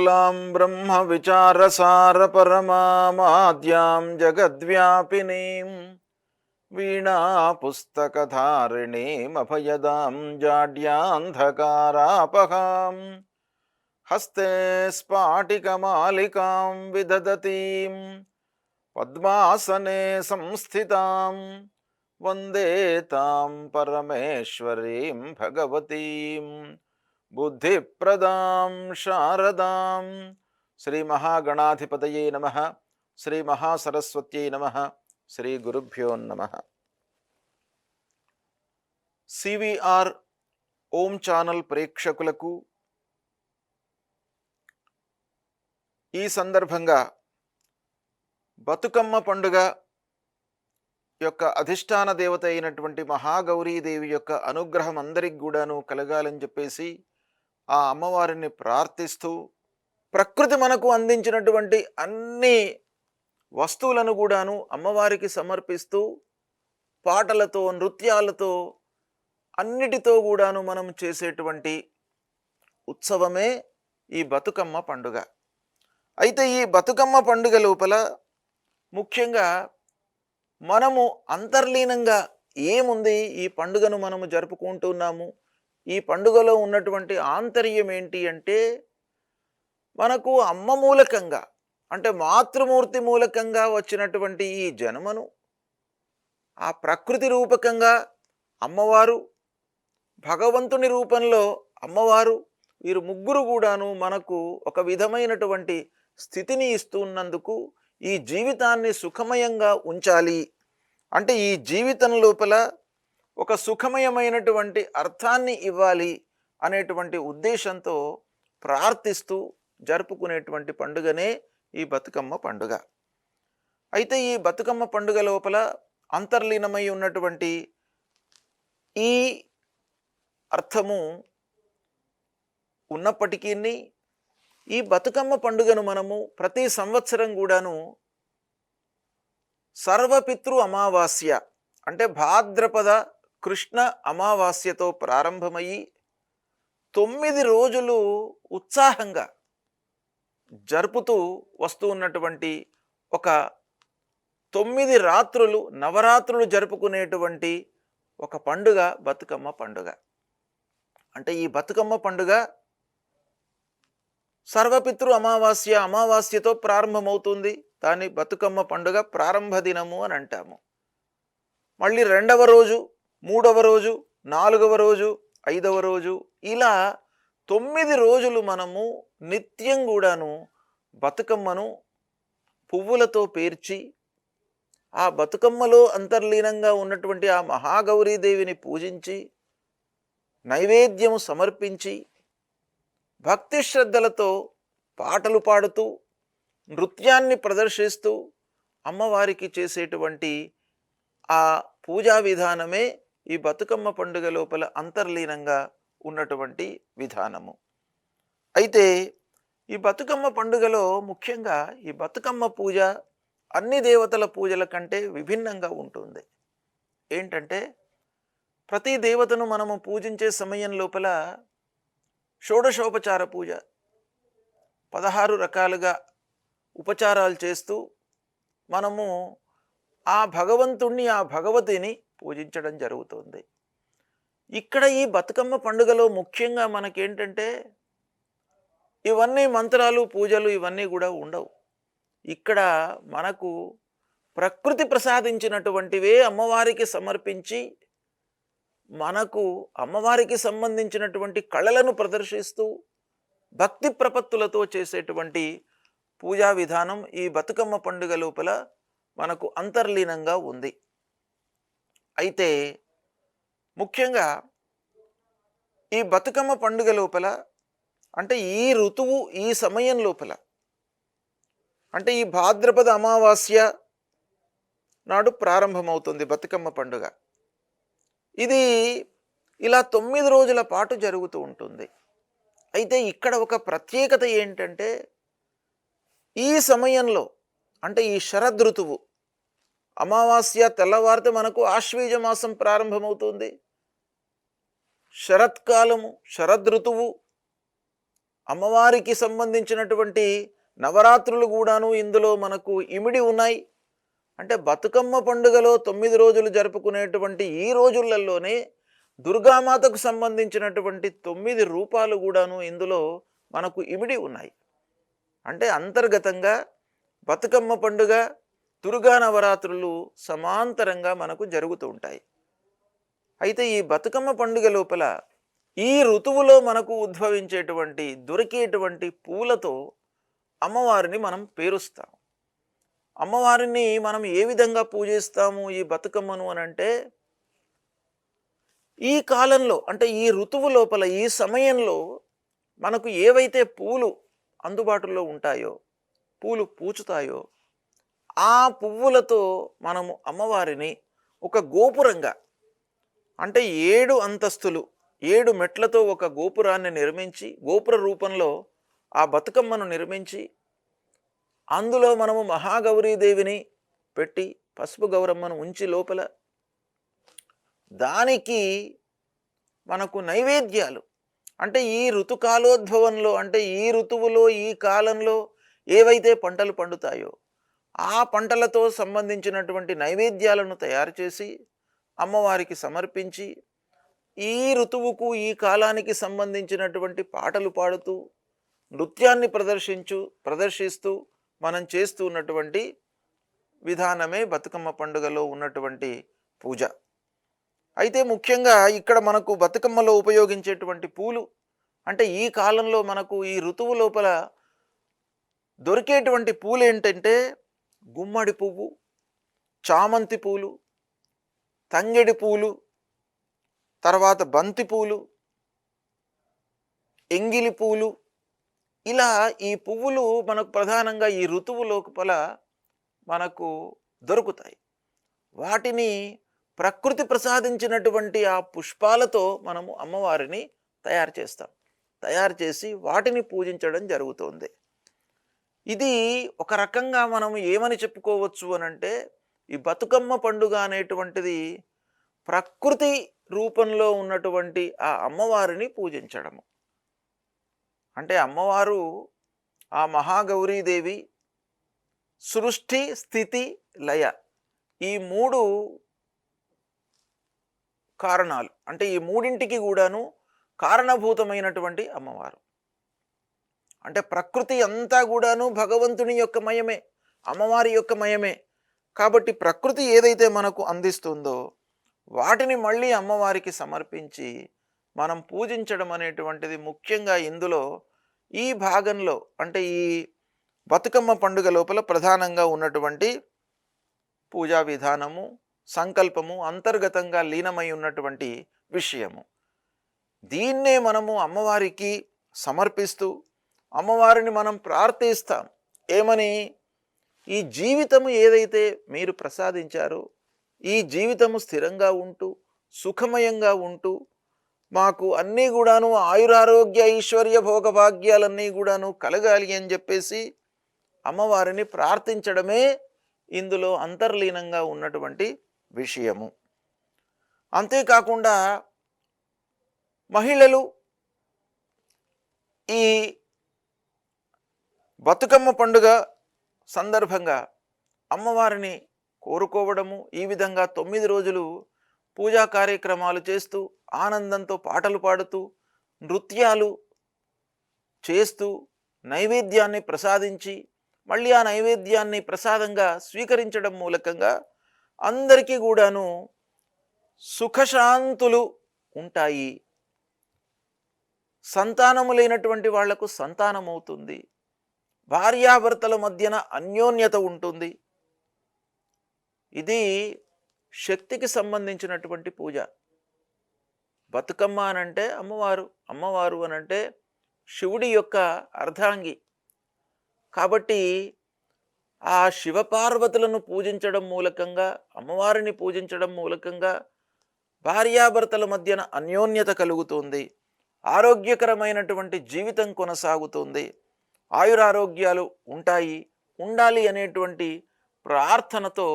शुक्लां ब्रह्म विचारसारपरमामाद्यां जगद्व्यापिनीं वीणापुस्तकधारिणीमभयदां जाड्यान्धकारापहां हस्ते स्फाटिकमालिकां विदधतीं पद्मासने संस्थितां वन्दे तां परमेश्वरीं भगवतीं बुद्धिप्रदां शारदां। श्री महागणाधिपतये नमः। श्री महासरस्वत्यै नमः। श्री गुरुभ्यो नमः। సివిఆర్ ఓం ఛానల్ ప్రేక్షకులకు ఈ సందర్భంగా బతుకమ్మ పండుగ యొక్క అధిష్టాన దేవత అయినటువంటి మహాగౌరీదేవి యొక్క అనుగ్రహం అందరికి కూడాను కలగాలని చెప్పేసి ఆ అమ్మవారిని ప్రార్థిస్తూ ప్రకృతి మనకు అందించినటువంటి అన్ని వస్తువులను కూడాను అమ్మవారికి సమర్పిస్తూ పాటలతో నృత్యాలతో అన్నిటితో కూడాను మనం చేసేటువంటి ఉత్సవమే ఈ బతుకమ్మ పండుగ. అయితే ఈ బతుకమ్మ పండుగ లోపల ముఖ్యంగా మనము అంతర్లీనంగా ఏముంది, ఈ పండుగను మనము జరుపుకుంటున్నాము, ఈ పండుగలో ఉన్నటువంటి ఆంతర్యం ఏంటి అంటే, మనకు అమ్మ మూలకంగా అంటే మాతృమూర్తి మూలకంగా వచ్చినటువంటి ఈ జన్మను ఆ ప్రకృతి రూపకంగా అమ్మవారు, భగవంతుని రూపంలో అమ్మవారు, వీరు ముగ్గురు కూడాను మనకు ఒక విధమైనటువంటి స్థితిని ఇస్తున్నందుకు ఈ జీవితాన్ని సుఖమయంగా ఉంచాలి అంటే, ఈ జీవితం లోపల ఒక సుఖమయమైనటువంటి అర్థాన్ని ఇవ్వాలి అనేటువంటి ఉద్దేశంతో ప్రార్థిస్తూ జరుపుకునేటువంటి పండుగనే ఈ బతుకమ్మ పండుగ. అయితే ఈ బతుకమ్మ పండుగ లోపల అంతర్లీనమై ఉన్నటువంటి ఈ అర్థము ఉన్నప్పటికీ ఈ బతుకమ్మ పండుగను మనము ప్రతి సంవత్సరం కూడాను సర్వపితృ అమావాస్య అంటే భాద్రపద కృష్ణ అమావాస్యతో ప్రారంభమయ్యి 9 రోజులు ఉత్సాహంగా జరుపుతూ వస్తూ ఉన్నటువంటి ఒక 9 రాత్రులు నవరాత్రులు జరుపుకునేటువంటి ఒక పండుగ బతుకమ్మ పండుగ. అంటే ఈ బతుకమ్మ పండుగ సర్వపితృ అమావాస్యతో ప్రారంభమవుతుంది. దాన్ని బతుకమ్మ పండుగ ప్రారంభ దినము అని అంటాము. మళ్ళీ 2వ రోజు, 3వ రోజు, 4వ రోజు, 5వ రోజు ఇలా 9 రోజులు మనము నిత్యం కూడాను బతుకమ్మను పువ్వులతో పేర్చి ఆ బతుకమ్మలో అంతర్లీనంగా ఉన్నటువంటి ఆ మహాగౌరీదేవిని పూజించి నైవేద్యము సమర్పించి భక్తి శ్రద్ధలతో పాటలు పాడుతూ నృత్యాన్ని ప్రదర్శిస్తూ అమ్మవారికి చేసేటువంటి ఆ పూజా విధానమే ఈ బతుకమ్మ పండుగ లోపల అంతర్లీనంగా ఉన్నటువంటి విధానము. అయితే ఈ బతుకమ్మ పండుగలో ముఖ్యంగా ఈ బతుకమ్మ పూజ అన్ని దేవతల పూజల కంటే విభిన్నంగా ఉంటుంది. ఏంటంటే, ప్రతి దేవతను మనము పూజించే సమయం లోపల షోడశోపచార పూజ 16 రకాలుగా ఉపచారాలు చేస్తూ మనము ఆ భగవంతుణ్ణి, ఆ భగవతిని పూజించడం జరుగుతుంది. ఇక్కడ ఈ బతుకమ్మ పండుగలో ముఖ్యంగా మనకేంటంటే, ఇవన్నీ మంత్రాలు పూజలు ఇవన్నీ కూడా ఉండవు. ఇక్కడ మనకు ప్రకృతి ప్రసాదించినటువంటివే అమ్మవారికి సమర్పించి మనకు అమ్మవారికి సంబంధించినటువంటి కళలను ప్రదర్శిస్తూ భక్తి ప్రపత్తులతో చేసేటువంటి పూజా విధానం ఈ బతుకమ్మ పండుగ లోపల మనకు అంతర్లీనంగా ఉంది. అయితే ముఖ్యంగా ఈ బతుకమ్మ పండుగ లోపల అంటే ఈ ఋతువు ఈ సమయం లోపల అంటే ఈ భాద్రపద అమావాస్య నాడు ప్రారంభమవుతుంది బతుకమ్మ పండుగ. ఇది ఇలా 9 రోజుల పాటు జరుగుతూ ఉంటుంది. అయితే ఇక్కడ ఒక ప్రత్యేకత ఏంటంటే, ఈ సమయంలో అంటే ఈ శరదృతువు అమావాస్య తెల్లవారితే మనకు ఆశ్వీజ మాసం ప్రారంభమవుతుంది. శరత్కాలము, శరదృతువు అమ్మవారికి సంబంధించినటువంటి నవరాత్రులు కూడాను ఇందులో మనకు ఇమిడి ఉన్నాయి. అంటే బతుకమ్మ పండుగలో 9 రోజులు జరుపుకునేటువంటి ఈ రోజులలోనే దుర్గామాతకు సంబంధించినటువంటి 9 రూపాలు కూడాను ఇందులో మనకు ఇమిడి ఉన్నాయి. అంటే అంతర్గతంగా బతుకమ్మ పండుగ, దుర్గా నవరాత్రులు సమాంతరంగా మనకు జరుగుతూ ఉంటాయి. అయితే ఈ బతుకమ్మ పండుగ లోపల ఈ ఋతువులో మనకు ఉద్భవించేటువంటి దొరికేటువంటి పూలతో అమ్మవారిని మనం పేరుస్తాం. అమ్మవారిని మనం ఏ విధంగా పూజిస్తాము ఈ బతుకమ్మను అనంటే, ఈ కాలంలో అంటే ఈ ఋతువు లోపల ఈ సమయంలో మనకు ఏవైతే పూలు అందుబాటులో ఉంటాయో, పూలు పూచుతాయో, ఆ పువ్వులతో మనము అమ్మవారిని ఒక గోపురంగా అంటే 7 అంతస్తులు 7 మెట్లతో ఒక గోపురాన్ని నిర్మించి, గోపుర రూపంలో ఆ బతుకమ్మను నిర్మించి, అందులో మనము మహాగౌరీదేవిని పెట్టి పసుపు గౌరమ్మను ఉంచి లోపల దానికి మనకు నైవేద్యాలు అంటే ఈ ఋతుకాలోద్భవంలో అంటే ఈ ఋతువులో ఈ కాలంలో ఏవైతే పంటలు పండుతాయో ఆ పంటలతో సంబంధించినటువంటి నైవేద్యాలను తయారు చేసి అమ్మవారికి సమర్పించి, ఈ ఋతువుకు ఈ కాలానికి సంబంధించినటువంటి పాటలు పాడుతూ నృత్యాన్ని ప్రదర్శిస్తూ మనం చేస్తూ ఉన్నటువంటి విధానమే బతుకమ్మ పండుగలో ఉన్నటువంటి పూజ. అయితే ముఖ్యంగా ఇక్కడ మనకు బతుకమ్మలో ఉపయోగించేటువంటి పూలు అంటే ఈ కాలంలో మనకు ఈ ఋతువు లోపల దొరికేటువంటి పూలు ఏంటంటే గుమ్మడి పువ్వు, చామంతి పూలు, తంగెడి పూలు, తర్వాత బంతి పూలు, ఎంగిలి పూలు, ఇలా ఈ పువ్వులు మనకు ప్రధానంగా ఈ ఋతువు లోపల మనకు దొరుకుతాయి. వాటిని ప్రకృతి ప్రసాదించినటువంటి ఆ పుష్పాలతో మనము అమ్మవారిని తయారు చేస్తాం. తయారు చేసి వాటిని పూజించడం జరుగుతుంది. ఇది ఒక రకంగా మనం ఏమని చెప్పుకోవచ్చు అనంటే, ఈ బతుకమ్మ పండుగ అనేటువంటిది ప్రకృతి రూపంలో ఉన్నటువంటి ఆ అమ్మవారిని పూజించడము. అంటే అమ్మవారు ఆ మహాగౌరీదేవి సృష్టి, స్థితి, లయ ఈ 3 కారణాలు అంటే ఈ మూడింటికి కూడాను కారణభూతమైనటువంటి అమ్మవారు. అంటే ప్రకృతి అంతా కూడాను భగవంతుని యొక్క మయమే, అమ్మవారి యొక్క మయమే. కాబట్టి ప్రకృతి ఏదైతే మనకు అందిస్తుందో వాటిని మళ్ళీ అమ్మవారికి సమర్పించి మనం పూజించడం అనేటువంటిది ముఖ్యంగా ఇందులో ఈ భాగంలో అంటే ఈ బతుకమ్మ పండుగ లోపల ప్రధానంగా ఉన్నటువంటి పూజా విధానము, సంకల్పము అంతర్గతంగా లీనమై ఉన్నటువంటి విషయము. దీన్నే మనము అమ్మవారికి సమర్పిస్తూ అమ్మవారిని మనం ప్రార్థిస్తాం. ఏమని? ఈ జీవితము ఏదైతే మీరు ప్రసాదించారో ఈ జీవితము స్థిరంగా ఉంటూ సుఖమయంగా ఉంటూ మాకు అన్నీ కూడాను ఆయురారోగ్య ఐశ్వర్య భోగభాగ్యాలన్నీ కూడాను కలగాలి అని చెప్పేసి అమ్మవారిని ప్రార్థించడమే ఇందులో అంతర్లీనంగా ఉన్నటువంటి విషయము. అంతేకాకుండా మహిళలు ఈ బతుకమ్మ పండుగ సందర్భంగా అమ్మవారిని కోరుకోవడము, ఈ విధంగా 9 రోజులు పూజా కార్యక్రమాలు చేస్తూ ఆనందంతో పాటలు పాడుతూ నృత్యాలు చేస్తూ నైవేద్యాన్ని ప్రసాదించి మళ్ళీ ఆ నైవేద్యాన్ని ప్రసాదంగా స్వీకరించడం మూలకంగా అందరికీ కూడాను సుఖశాంతులు ఉంటాయి. సంతానము లేనటువంటి వాళ్లకు సంతానం అవుతుంది. భార్యాభర్తల మధ్యన అన్యోన్యత ఉంటుంది. ఇది శక్తికి సంబంధించినటువంటి పూజ. బతుకమ్మ అనంటే అమ్మవారు, అమ్మవారు అనంటే శివుడి యొక్క అర్ధాంగి. కాబట్టి ఆ శివపార్వతులను పూజించడం మూలకంగా, అమ్మవారిని పూజించడం మూలకంగా భార్యాభర్తల మధ్యన అన్యోన్యత కలుగుతుంది. ఆరోగ్యకరమైనటువంటి జీవితం కొనసాగుతుంది. ఆయురారోగ్యాలు ఉంటాయి, ఉండాలి అనేటువంటి ప్రార్థనతో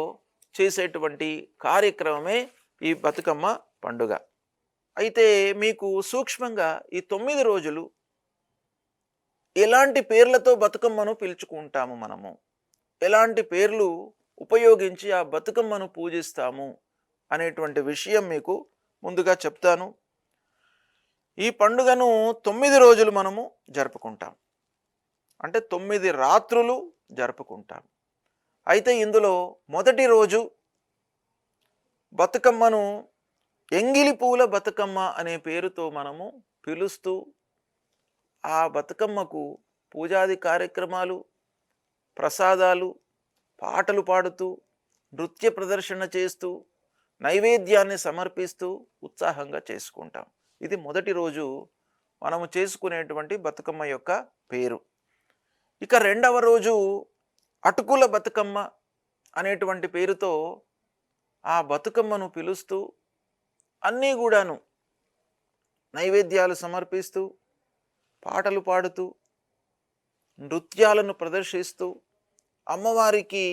చేసేటువంటి కార్యక్రమమే ఈ బతుకమ్మ పండుగ. అయితే మీకు సూక్ష్మంగా ఈ 9 రోజులు ఎలాంటి పేర్లతో బతుకమ్మను పిలుచుకుంటాము మనము, ఎలాంటి పేర్లు ఉపయోగించి ఆ బతుకమ్మను పూజిస్తాము అనేటువంటి విషయం మీకు ముందుగా చెప్తాను. ఈ పండుగను 9 రోజులు మనము జరుపుకుంటాం. అంటే 9 రాత్రులు జరుపుకుంటాం. అయితే ఇందులో మొదటి రోజు బతుకమ్మను ఎంగిలి పూల బతుకమ్మ అనే పేరుతో మనము పిలుస్తూ ఆ బతుకమ్మకు పూజాది కార్యక్రమాలు, ప్రసాదాలు, పాటలు పాడుతూ, నృత్య ప్రదర్శన చేస్తూ, నైవేద్యాన్ని సమర్పిస్తూ ఉత్సాహంగా చేసుకుంటాం. ఇది మొదటి రోజు మనము చేసుకునేటువంటి బతుకమ్మ యొక్క పేరు. ఇక రెండవ రోజు అటుకుల బతుకమ్మ అనేటువంటి పేరుతో ఆ బతుకమ్మను పిలుస్తూ అన్నీ కూడాను నైవేద్యాలు సమర్పిస్తూ, పాటలు పాడుతూ, నృత్యాలను ప్రదర్శిస్తూ, అమ్మవారికి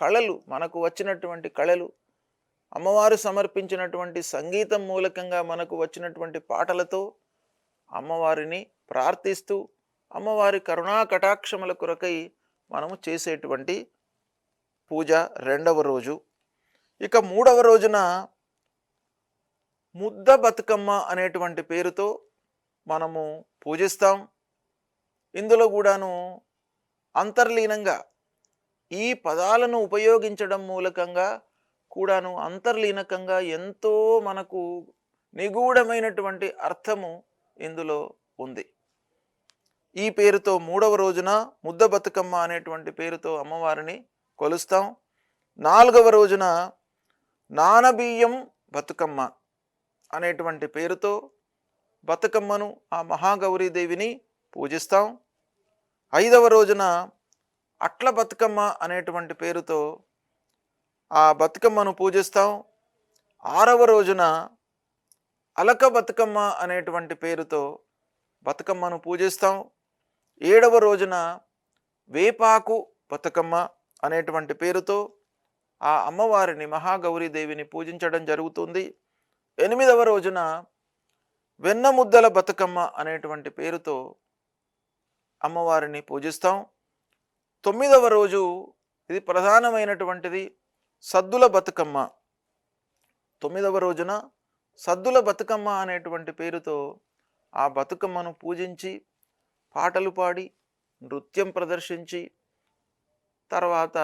కళలు, మనకు వచ్చినటువంటి కళలు, అమ్మవారు సమర్పించినటువంటి సంగీతం మూలకంగా మనకు వచ్చినటువంటి పాటలతో అమ్మవారిని ప్రార్థిస్తూ, అమ్మవారి కరుణా కటాక్షముల కొరకై మనము చేసేటువంటి పూజ రెండవ రోజు. ఇక మూడవ రోజున ముద్ద బతుకమ్మ అనేటువంటి పేరుతో మనము పూజిస్తాం. ఇందులో కూడాను అంతర్లీనంగా ఈ పదాలను ఉపయోగించడం మూలకంగా కూడాను అంతర్లీనకంగా ఎంతో మనకు నిగూఢమైనటువంటి అర్థము ఇందులో ఉంది. ఈ పేరుతో మూడవ రోజున ముద్ద బతుకమ్మ అనేటువంటి పేరుతో అమ్మవారిని కొలుస్తాం. నాలుగవ రోజున నానబియ్యం బతుకమ్మ అనేటువంటి పేరుతో బతుకమ్మను, ఆ మహాగౌరీదేవిని పూజిస్తాం. ఐదవ రోజున అట్ల బతుకమ్మ అనేటువంటి పేరుతో ఆ బతుకమ్మను పూజిస్తాం. ఆరవ రోజున అలక బతుకమ్మ అనేటువంటి పేరుతో బతుకమ్మను పూజిస్తాం. ఏడవ రోజున వేపాకు బతుకమ్మ అనేటువంటి పేరుతో ఆ అమ్మవారిని, మహాగౌరీదేవిని పూజించడం జరుగుతుంది. ఎనిమిదవ రోజున వెన్నముద్దల బతుకమ్మ అనేటువంటి పేరుతో అమ్మవారిని పూజిస్తాం. తొమ్మిదవ రోజు, ఇది ప్రధానమైనటువంటిది, సద్దుల బతుకమ్మ. తొమ్మిదవ రోజున సద్దుల బతుకమ్మ అనేటువంటి పేరుతో ఆ బతుకమ్మను పూజించి, పాటలు పాడి, నృత్యం ప్రదర్శించి, తర్వాత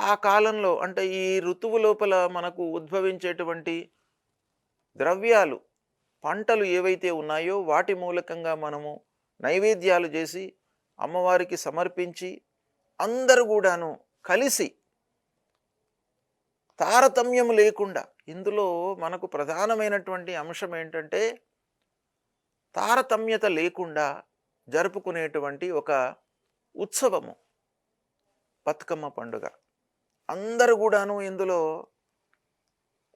ఆ కాలంలో అంటే ఈ ఋతువు లోపల మనకు ఉద్భవించేటువంటి ద్రవ్యాలు, పంటలు ఏవైతే ఉన్నాయో వాటి మూలకంగా మనము నైవేద్యాలు చేసి అమ్మవారికి సమర్పించి అందరూ కూడాను కలిసి తారతమ్యం లేకుండా, ఇందులో మనకు ప్రధానమైనటువంటి అంశం ఏంటంటే తారతమ్యత లేకుండా జరుపుకునేటువంటి ఒక ఉత్సవము బతుకమ్మ పండుగ. అందరూ కూడాను ఇందులో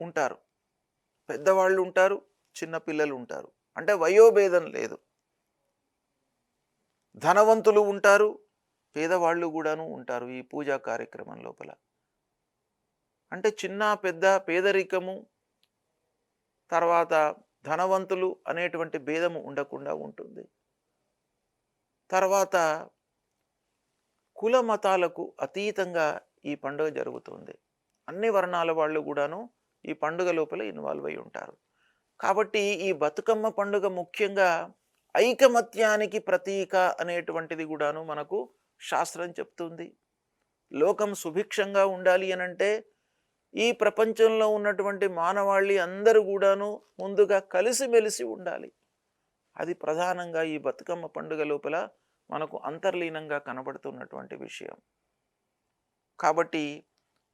ఉంటారు. పెద్దవాళ్ళు ఉంటారు, చిన్నపిల్లలు ఉంటారు. అంటే వయోభేదం లేదు. ధనవంతులు ఉంటారు, పేదవాళ్ళు కూడాను ఉంటారు ఈ పూజా కార్యక్రమం లోపల. అంటే చిన్న పెద్ద, పేదరికము, తర్వాత ధనవంతులు అనేటువంటి భేదము ఉండకుండా ఉంటుంది. తర్వాత కుల మతాలకు అతీతంగా ఈ పండుగ జరుగుతుంది. అన్ని వర్ణాల వాళ్ళు కూడాను ఈ పండుగ లోపల ఇన్వాల్వ్ అయి ఉంటారు. కాబట్టి ఈ బతుకమ్మ పండుగ ముఖ్యంగా ఐకమత్యానికి ప్రతీక అనేటువంటిది కూడాను మనకు శాస్త్రం చెప్తుంది. లోకం సుభిక్షంగా ఉండాలి అనంటే ఈ ప్రపంచంలో ఉన్నటువంటి మానవాళి అందరూ కూడాను ముందుగా కలిసిమెలిసి ఉండాలి. అది ప్రధానంగా ఈ బతుకమ్మ పండుగ లోపల మనకు అంతర్లీనంగా కనబడుతున్నటువంటి విషయం. కాబట్టి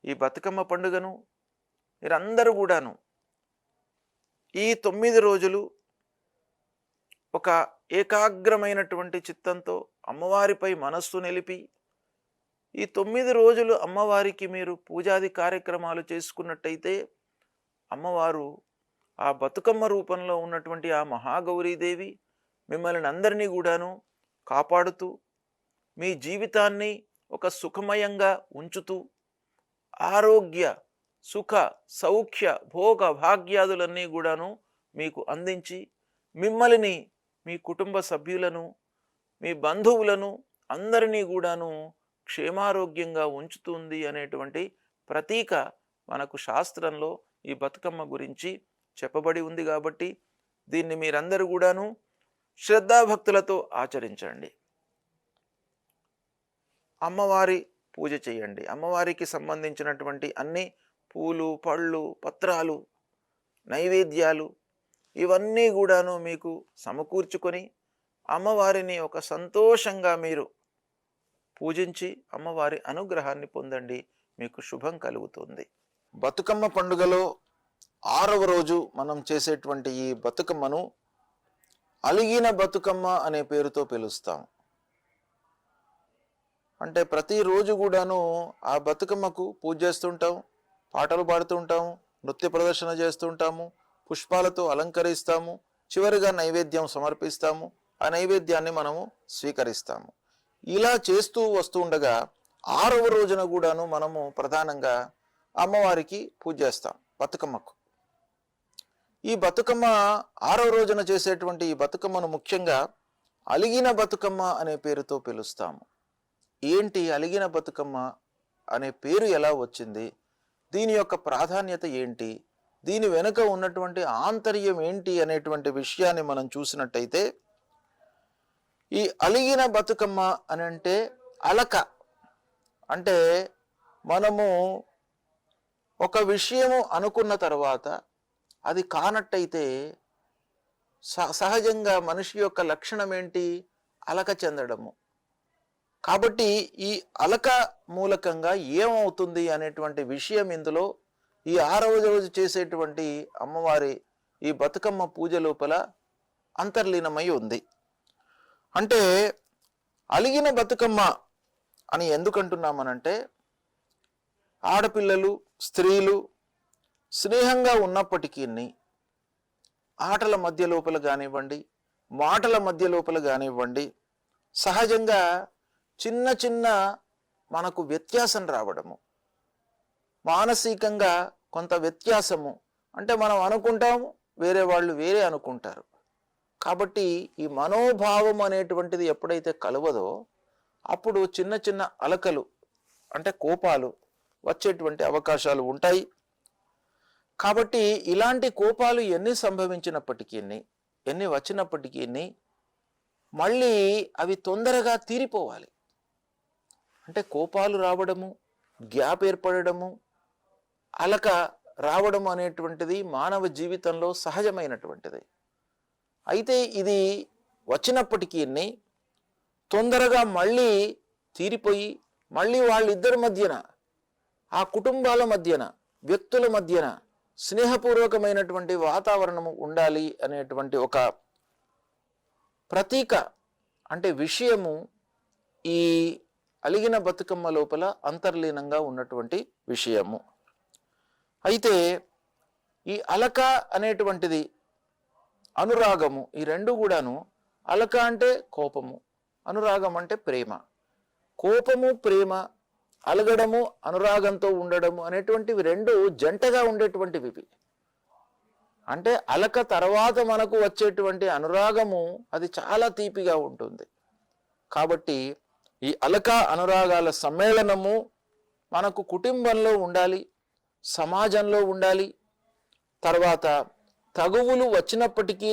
ఈ బతుకమ్మ పండుగను మీరందరూ కూడాను ఈ 9 రోజులు ఒక ఏకాగ్రమైనటువంటి చిత్తంతో అమ్మవారిపై మనస్సు నిలిపి ఈ 9 రోజులు అమ్మవారికి మీరు పూజాది కార్యక్రమాలు చేసుకున్నట్టయితే అమ్మవారు ఆ బతుకమ్మ రూపంలో ఉన్నటువంటి ఆ మహాగౌరీదేవి మిమ్మల్ని అందరినీ కూడాను కాపాడుతూ మీ జీవితాన్ని ఒక సుఖమయంగా ఉంచుతూ ఆరోగ్య, సుఖ, సౌఖ్య, భోగ భాగ్యాదులన్నీ కూడాను మీకు అందించి మిమ్మల్ని, మీ కుటుంబ సభ్యులను మీ బంధువులను అందరినీ కూడాను క్షేమారోగ్యంగా ఉంచుతుంది అనేటువంటి ప్రతీక మనకు శాస్త్రంలో ఈ బతుకమ్మ గురించి చెప్పబడి ఉంది. కాబట్టి దీన్ని మీరందరూ కూడాను శ్రద్ధాభక్తులతో ఆచరించండి. అమ్మవారి పూజ చేయండి. అమ్మవారికి సంబంధించినటువంటి అన్ని పూలు, పళ్ళు, పత్రాలు, నైవేద్యాలు ఇవన్నీ కూడాను మీకు సమకూర్చుకొని అమ్మవారిని ఒక సంతోషంగా మీరు పూజించి అమ్మవారి అనుగ్రహాన్ని పొందండి. మీకు శుభం కలుగుతుంది. బతుకమ్మ పండుగలో 6వ రోజు మనం చేసేటువంటి ఈ బతుకమ్మను అలిగిన బతుకమ్మ అనే పేరుతో పిలుస్తాం. అంటే ప్రతిరోజు కూడాను ఆ బతుకమ్మకు పూజ చేస్తుంటాం, పాటలు పాడుతుంటాం, నృత్య ప్రదర్శన చేస్తుంటాము, పుష్పాలతో అలంకరిస్తాము, చివరిగా నైవేద్యం సమర్పిస్తాము. ఆ నైవేద్యాన్ని మనము స్వీకరిస్తాము. ఇలా చేస్తూ వస్తూ ఉండగా 6వ రోజున కూడాను మనము ప్రధానంగా అమ్మవారికి పూజ చేస్తాం బతుకమ్మకు. ఈ బతుకమ్మ 6వ రోజున చేసేటువంటి ఈ బతుకమ్మను ముఖ్యంగా అలిగిన బతుకమ్మ అనే పేరుతో పిలుస్తాము. ఏంటి అలిగిన బతుకమ్మ అనే పేరు ఎలా వచ్చింది, దీని యొక్క ప్రాధాన్యత ఏంటి, దీని వెనుక ఉన్నటువంటి ఆంతర్యం ఏంటి అనేటువంటి విషయాన్ని మనం చూసినట్టయితే, ఈ అలిగిన బతుకమ్మ అని అంటే అలక అంటే మనము ఒక విషయము అనుకున్న తర్వాత అది కానట్టయితే సహజంగా మనిషి యొక్క లక్షణం ఏంటి, అలక చెందడము. కాబట్టి ఈ అలక మూలకంగా ఏమవుతుంది అనేటువంటి విషయం ఇందులో ఈ 6వ రోజు చేసేటువంటి అమ్మవారి ఈ బతుకమ్మ పూజ లోపల అంతర్లీనమై ఉంది. అంటే అలిగిన బతుకమ్మ అని ఎందుకంటున్నామనంటే, ఆడపిల్లలు, స్త్రీలు స్నేహంగా ఉన్నప్పటికీ ఆటల మధ్య లోపల కానివ్వండి, మాటల మధ్య లోపల కానివ్వండి, సహజంగా చిన్న చిన్న మనకు వ్యత్యాసం రావడము, మానసికంగా కొంత వ్యత్యాసము, అంటే మనం అనుకుంటాము, వేరే వాళ్ళు వేరే అనుకుంటారు. కాబట్టి ఈ మనోభావం అనేటువంటిది ఎప్పుడైతే కలవదో అప్పుడు చిన్న చిన్న అలకలు అంటే కోపాలు వచ్చేటువంటి అవకాశాలు ఉంటాయి. కాబట్టి ఇలాంటి కోపాలు ఎన్ని సంభవించినప్పటికీ, ఎన్ని వచ్చినప్పటికీ మళ్ళీ అవి తొందరగా తీరిపోవాలి. అంటే కోపాలు రావడము, గ్యాప్ ఏర్పడము, అలక రావడం అనేటువంటిది మానవ జీవితంలో సహజమైనటువంటిది. అయితే ఇది వచ్చినప్పటికీ తొందరగా మళ్ళీ తీరిపోయి మళ్ళీ వాళ్ళిద్దరి మధ్యన, ఆ కుటుంబాల మధ్యన, వ్యక్తుల మధ్యన స్నేహపూర్వకమైనటువంటి వాతావరణము ఉండాలి అనేటువంటి ఒక ప్రతీక అంటే విషయము ఈ అలిగిన బతుకమ్మ లోపల అంతర్లీనంగా ఉన్నటువంటి విషయము. అయితే ఈ అలక అనేటువంటిది, అనురాగము, ఈ రెండు కూడాను, అలక అంటే కోపము, అనురాగం అంటే ప్రేమ. కోపము, ప్రేమ, అలగడము, అనురాగంతో ఉండడము అనేటువంటివి రెండు జంటగా ఉండేటువంటివి. అంటే అలక తర్వాత మనకు వచ్చేటువంటి అనురాగము అది చాలా తీపిగా ఉంటుంది. కాబట్టి ఈ అలక అనురాగాల సమ్మేళనము మనకు కుటుంబంలో ఉండాలి, సమాజంలో ఉండాలి. తర్వాత తగువులు వచ్చినప్పటికీ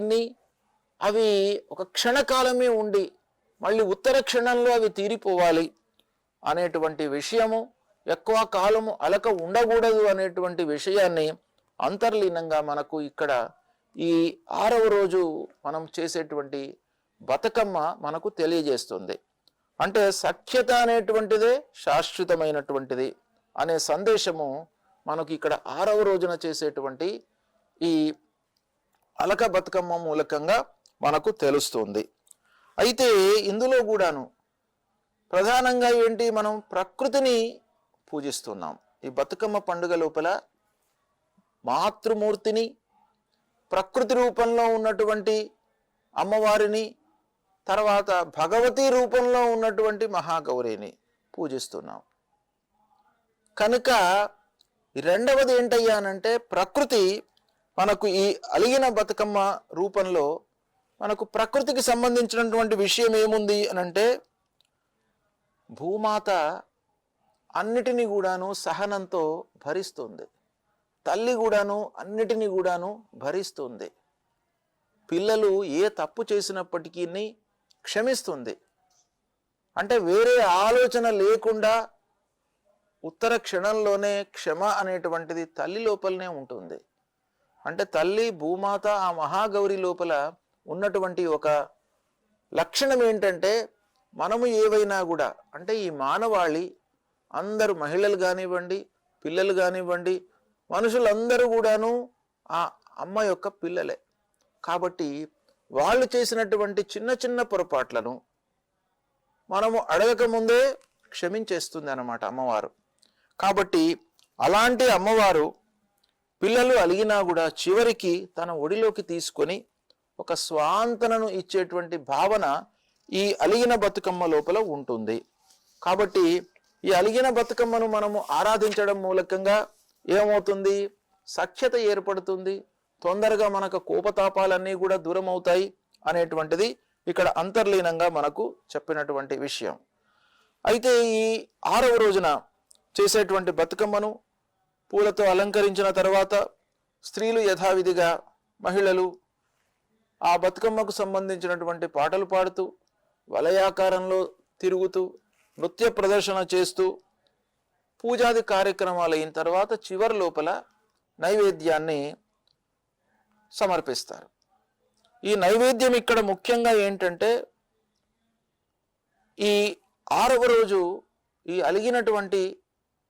అవి ఒక క్షణకాలమే ఉండి మళ్ళీ ఉత్తర క్షణంలో అవి తీరిపోవాలి అనేటువంటి విషయము, ఎక్కువ కాలము అలక ఉండకూడదు అనేటువంటి విషయాన్ని అంతర్లీనంగా మనకు ఇక్కడ ఈ 6వ రోజు మనం చేసేటువంటి బతుకమ్మ మనకు తెలియజేస్తుంది. అంటే సఖ్యత అనేటువంటిదే శాశ్వతమైనటువంటిది అనే సందేశము మనకు ఇక్కడ 6వ రోజున చేసేటువంటి ఈ అలక బతుకమ్మ మూలకంగా మనకు తెలుస్తుంది. అయితే ఇందులో కూడాను ప్రధానంగా ఏంటి, మనం ప్రకృతిని పూజిస్తున్నాం. ఈ బతుకమ్మ పండుగ లోపల మాతృమూర్తిని, ప్రకృతి రూపంలో ఉన్నటువంటి అమ్మవారిని, తర్వాత భగవతి రూపంలో ఉన్నటువంటి మహాగౌరిని పూజిస్తున్నాం. కనుక రెండవది ఏంటయ్యానంటే, ప్రకృతి మనకు ఈ అలిగిన బతుకమ్మ రూపంలో మనకు ప్రకృతికి సంబంధించినటువంటి విషయం ఏముంది అని అంటే, భూమాత అన్నిటినీ కూడాను సహనంతో భరిస్తుంది. తల్లి కూడాను అన్నిటినీ కూడాను భరిస్తుంది. పిల్లలు ఏ తప్పు చేసినప్పటికీ క్షమిస్తుంది. అంటే వేరే ఆలోచన లేకుండా ఉత్తర క్షణంలోనే క్షమ అనేటువంటిది తల్లి లోపలనే ఉంటుంది. అంటే తల్లి భూమాత ఆ మహాగౌరి లోపల ఉన్నటువంటి ఒక లక్షణం ఏంటంటే, మనము ఏవైనా కూడా అంటే ఈ మానవాళి అందరూ మహిళలు కానివ్వండి, పిల్లలు కానివ్వండి, మనుషులందరూ కూడాను ఆ అమ్మ యొక్క పిల్లలే. కాబట్టి వాళ్ళు చేసినటువంటి చిన్న చిన్న పొరపాట్లను మనము అడగకముందే క్షమించేస్తుంది అన్నమాట అమ్మవారు. కాబట్టి అలాంటి అమ్మవారు పిల్లలు అలిగినా కూడా చివరికి తన ఒడిలోకి తీసుకొని ఒక స్వాంతనను ఇచ్చేటువంటి భావన ఈ అలిగిన బతుకమ్మ లోపల ఉంటుంది. కాబట్టి ఈ అలిగిన బతుకమ్మను మనము ఆరాధించడం మూలకంగా ఏమవుతుంది? సఖ్యత ఏర్పడుతుంది. తొందరగా మనకు కోపతాపాలన్నీ కూడా దూరం అవుతాయి అనేటువంటిది ఇక్కడ అంతర్లీనంగా మనకు చెప్పినటువంటి విషయం. అయితే ఈ 6వ రోజున చేసేటువంటి బతుకమ్మను పూలతో అలంకరించిన తర్వాత స్త్రీలు యథావిధిగా మహిళలు ఆ బతుకమ్మకు సంబంధించినటువంటి పాటలు పాడుతూ వలయాకారంలో తిరుగుతూ నృత్య ప్రదర్శన చేస్తూ పూజాది కార్యక్రమాలు అయిన తర్వాత చివరి లోపల నైవేద్యాన్ని సమర్పిస్తారు. ఈ నైవేద్యం ఇక్కడ ముఖ్యంగా ఏంటంటే, ఈ 6వ రోజు ఈ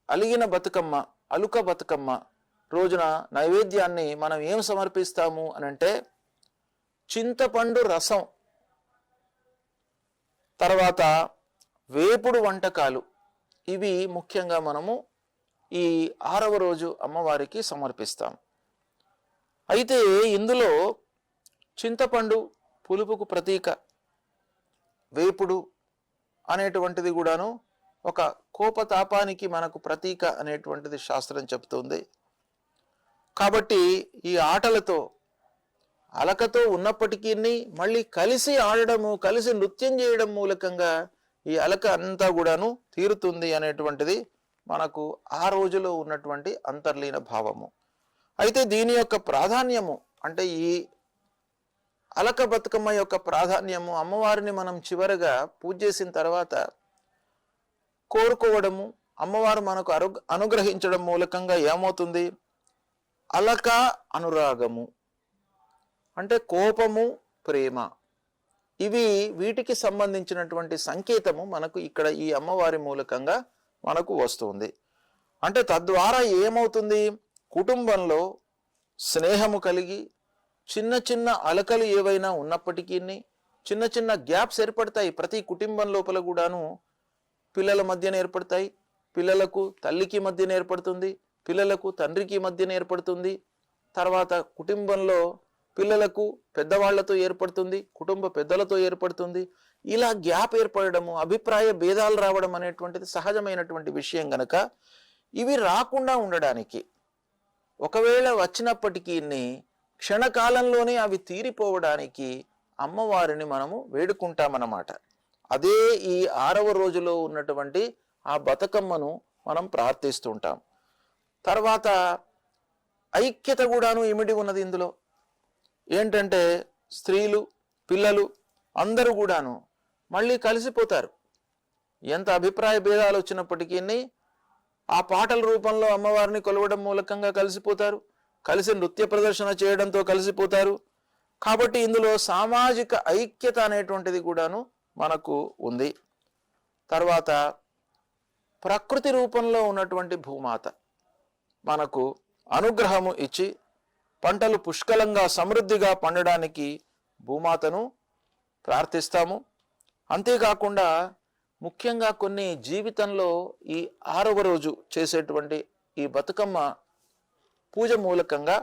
అలిగిన బతుకమ్మ, అలుక బతుకమ్మ రోజున నైవేద్యాన్ని మనం ఏం సమర్పిస్తాము అని అంటే, చింతపండు రసం, తర్వాత వేపుడు వంటకాలు, ఇవి ముఖ్యంగా మనము ఈ 6వ రోజు అమ్మవారికి సమర్పిస్తాం. అయితే ఇందులో చింతపండు పులుపుకు ప్రతీక, వేపుడు అనేటువంటిది కూడాను ఒక కోపతాపానికి మనకు ప్రతీక అనేటువంటిది శాస్త్రం చెప్తుంది. కాబట్టి ఈ ఆటలతో అలకతో ఉన్నప్పటికీ మళ్ళీ కలిసి ఆడడము, కలిసి నృత్యం చేయడం మూలకంగా ఈ అలక అంతా కూడాను తీరుతుంది అనేటువంటిది మనకు ఆ రోజులో ఉన్నటువంటి అంతర్లీన భావము. అయితే దీని యొక్క ప్రాధాన్యము అంటే ఈ అలక బతుకమ్మ యొక్క ప్రాధాన్యము, అమ్మవారిని మనం చివరగా పూజ చేసిన తర్వాత కోరుకోవడము, అమ్మవారు మనకు అనుగ్రహించడం మూలకంగా ఏమవుతుంది? అలక అనురాగము అంటే కోపము, ప్రేమ, ఇవి వీటికి సంబంధించినటువంటి సంకేతము మనకు ఇక్కడ ఈ అమ్మవారి మూలకంగా మనకు వస్తుంది. అంటే తద్వారా ఏమవుతుంది? కుటుంబంలో స్నేహము కలిగి చిన్న చిన్న అలకలు ఏవైనా ఉన్నప్పటికీ చిన్న చిన్న గ్యాప్స్ ఏర్పడతాయి. ప్రతి కుటుంబం లోపల కూడాను పిల్లల మధ్యన ఏర్పడతాయి, పిల్లలకు తల్లికి మధ్యన ఏర్పడుతుంది, పిల్లలకు తండ్రికి మధ్యన ఏర్పడుతుంది, తర్వాత కుటుంబంలో పిల్లలకు పెద్దవాళ్లతో ఏర్పడుతుంది, కుటుంబ పెద్దలతో ఏర్పడుతుంది. ఇలా గ్యాప్ ఏర్పడము, అభిప్రాయ భేదాలు రావడం అనేటువంటిది సహజమైనటువంటి విషయం గనక ఇవి రాకుండా ఉండడానికి, ఒకవేళ వచ్చినప్పటికీ క్షణకాలంలోనే అవి తీరిపోవడానికి అమ్మవారిని మనము వేడుకుంటామన్నమాట. అదే ఈ 6వ రోజులో ఉన్నటువంటి ఆ బతుకమ్మను మనం ప్రార్థిస్తుంటాం. తర్వాత ఐక్యత కూడాను ఇమిడి ఉన్నది ఇందులో. ఏంటంటే స్త్రీలు, పిల్లలు అందరూ కూడాను మళ్ళీ కలిసిపోతారు. ఎంత అభిప్రాయ భేదాలు వచ్చినప్పటికీ ఆ పాటల రూపంలో అమ్మవారిని కొలవడం మూలకంగా కలిసిపోతారు, కలిసి నృత్య ప్రదర్శన చేయడంతో కలిసిపోతారు. కాబట్టి ఇందులో సామాజిక ఐక్యత అనేటువంటిది కూడాను మనకు ఉంది. తర్వాత ప్రకృతి రూపంలో ఉన్నటువంటి భూమాత మనకు అనుగ్రహము ఇచ్చి పంటలు పుష్కలంగా సమృద్ధిగా పండడానికి భూమాతను ప్రార్థిస్తాము. అంతేకాకుండా ముఖ్యంగా కొన్ని జీవితంలో ఈ 6వ రోజు చేసేటువంటి ఈ బతుకమ్మ పూజ మూలకంగా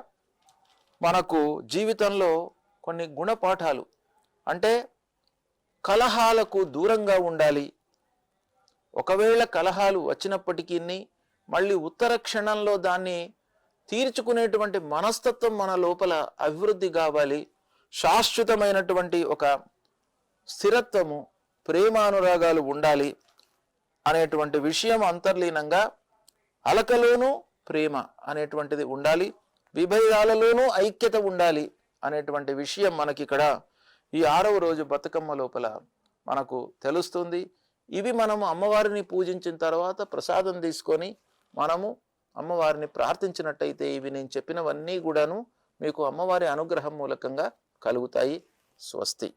మనకు జీవితంలో కొన్ని గుణపాఠాలు, అంటే కలహాలకు దూరంగా ఉండాలి. ఒకవేళ కలహాలు వచ్చినప్పటికీ మళ్ళీ ఉత్తర క్షణంలో దాన్ని తీర్చుకునేటువంటి మనస్తత్వం మన లోపల అభివృద్ధి కావాలి. శాశ్వతమైనటువంటి ఒక స్థిరత్వము, ప్రేమానురాగాలు ఉండాలి అనేటువంటి విషయం అంతర్లీనంగా, అలకలోనూ ప్రేమ అనేటువంటిది ఉండాలి, విభేదాలలోనూ ఐక్యత ఉండాలి అనేటువంటి విషయం మనకి ఇక్కడ ఈ 6వ రోజు బతుకమ్మ లోపల మనకు తెలుస్తుంది. ఇవి మనము అమ్మవారిని పూజించిన తర్వాత ప్రసాదం తీసుకొని మనము అమ్మవారిని ప్రార్థించినట్టయితే ఇవి నేను చెప్పినవన్నీ కూడాను మీకు అమ్మవారి అనుగ్రహం మూలకంగా కలుగుతాయి. స్వస్తి.